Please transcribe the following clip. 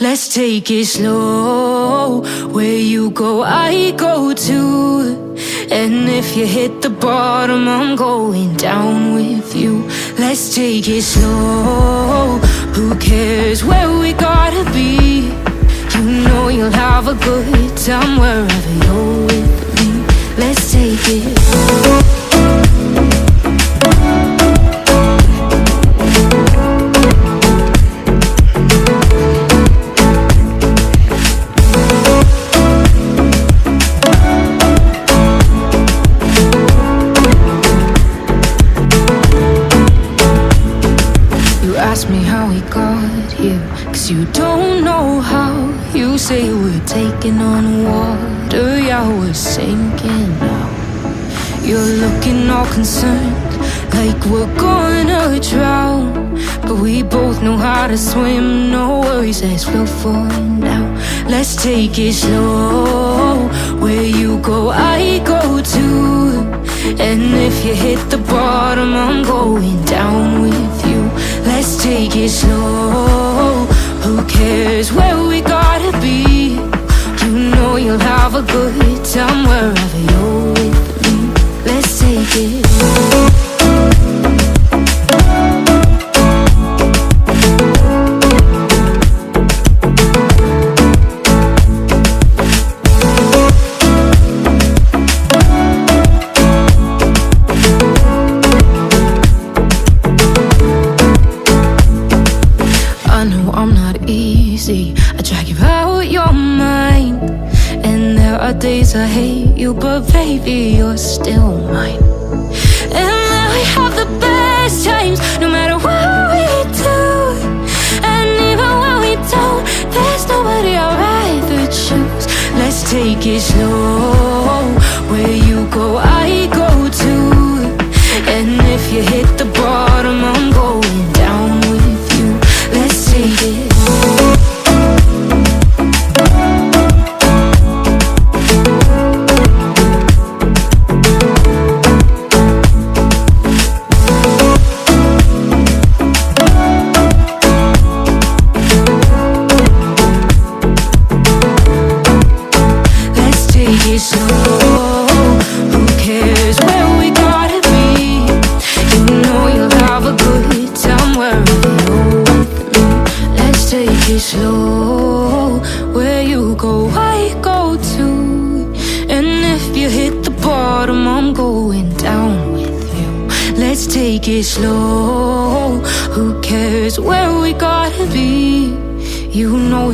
Let's take it slow. Where you go, I go too. And if you hit the bottom, I'm going down with you. Let's take it slow. Who cares where we gotta be? You know you'll have a good time wherever you're with me. Let's take it slow. Ask me how we got here, 'cause you don't know how. You say we're taking on water, yeah, we're sinking now. You're looking all concerned, like we're gonna drown. But we both know how to swim, no worries, let's flow for now. Let's take it slow. Where you go, I go too. And if you hit the bottom, I'm going down with you. Let's take it slow. Who cares where we gotta be? You know you'll have a good time wherever you're with me. Let's take it slow. I'm not easy, I drag you out your mind. And there are days I hate you, but baby, you're still mine. And then we have the best times, no matter what we do. And even when we don't, there's nobody I'd rather choose. Let's take it slow. Where you go, I go too. And if you hit the bottom, I'm going down with you. Let's take it. Slow. Who cares where we gotta be? You know you'll have a good time wherever you're with me. Let's take it slow. Where you go, I go too. And if you hit the bottom, I'm going down with you. Let's take it slow. Who cares where we gotta be? You know